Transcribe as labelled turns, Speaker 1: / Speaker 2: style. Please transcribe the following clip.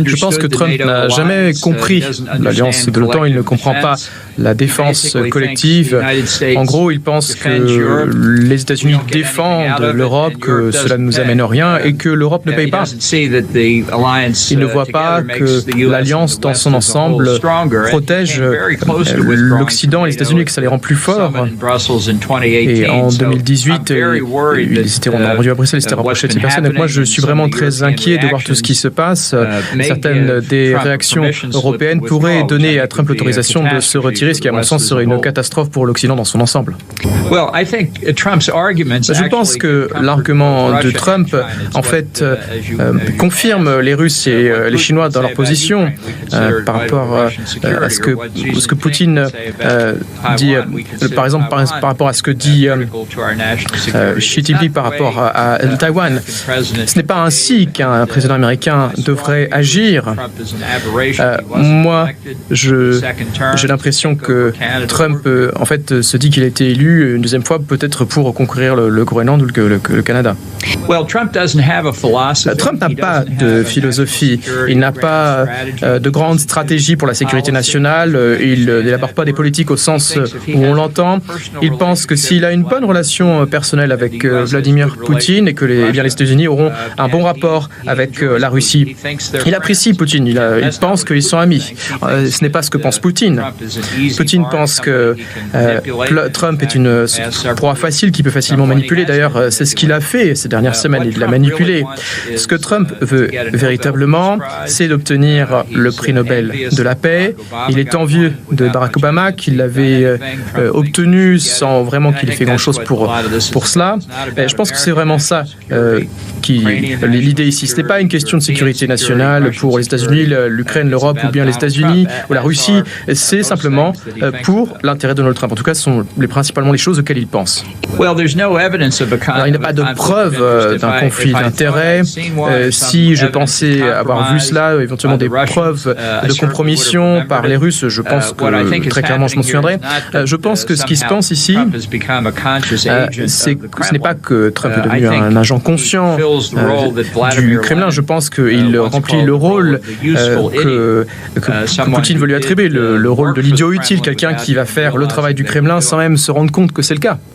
Speaker 1: Je pense que Trump n'a jamais compris l'alliance de l'OTAN. Il ne comprend pas la défense collective. En gros, il pense que les États-Unis défendent l'Europe, que cela ne nous amène à rien et que l'Europe ne paye pas. Il ne voit pas que l'alliance dans son ensemble protège l'Occident et les États-Unis, que ça les rend plus forts. Et en 2018, ils s'étaient rendus à Bruxelles, ils s'étaient rapprochés de ces personnes. Donc moi, je suis vraiment très inquiet de voir tout ce qui se passe. Certaines des réactions européennes pourraient donner à Trump l'autorisation de se retirer, ce qui, à mon sens, serait une catastrophe pour l'Occident dans son ensemble. Je pense que l'argument de Trump, en fait, confirme les Russes et les Chinois dans leur position par rapport à ce que Poutine dit, par exemple, par rapport à ce que dit Xi Jinping par rapport à Taïwan. Ce n'est pas ainsi qu'un président américain devrait agir. Moi, j'ai l'impression que Trump, en fait, se dit qu'il a été élu une deuxième fois, peut-être pour concourir le Groenland ou le Canada. Trump n'a pas de philosophie, il n'a pas de grande stratégie pour la sécurité nationale, il n'élabore pas des politiques au sens où on l'entend. Il pense que s'il a une bonne relation personnelle avec Vladimir Poutine et que les États-Unis auront un bon rapport avec la Russie, il apprécie Poutine, il pense qu'ils sont amis. Ce n'est pas ce que pense Poutine. Poutine pense que Trump est une proie facile qui peut facilement manipuler. D'ailleurs, c'est ce qu'il a fait ces dernières semaines, il l'a manipulé. Ce que Trump veut véritablement, c'est d'obtenir le prix Nobel de la paix. Il est envieux de Barack Obama, qui l'avait obtenu sans vraiment qu'il ait fait grand-chose pour cela. Je pense que c'est vraiment ça l'idée ici. Ce n'est pas une question de sécurité nationale pour les États-Unis, l'Ukraine, l'Europe ou bien les États-Unis ou la Russie. C'est simplement pour l'intérêt de Donald Trump. En tout cas, ce sont principalement les choses auxquelles il pense. Alors, il n'y a pas de preuve d'un conflit d'intérêts. Si je pensais avoir vu cela, éventuellement des preuves de compromission par les Russes, je pense que très clairement je m'en souviendrai. Je pense que ce qui se passe ici, c'est que ce n'est pas que Trump est devenu un agent conscient du Kremlin. Je pense qu'il remplit le rôle que Poutine veut lui attribuer, le rôle de l'idiot utile, quelqu'un qui va faire le travail du Kremlin sans même se rendre compte que c'est le cas.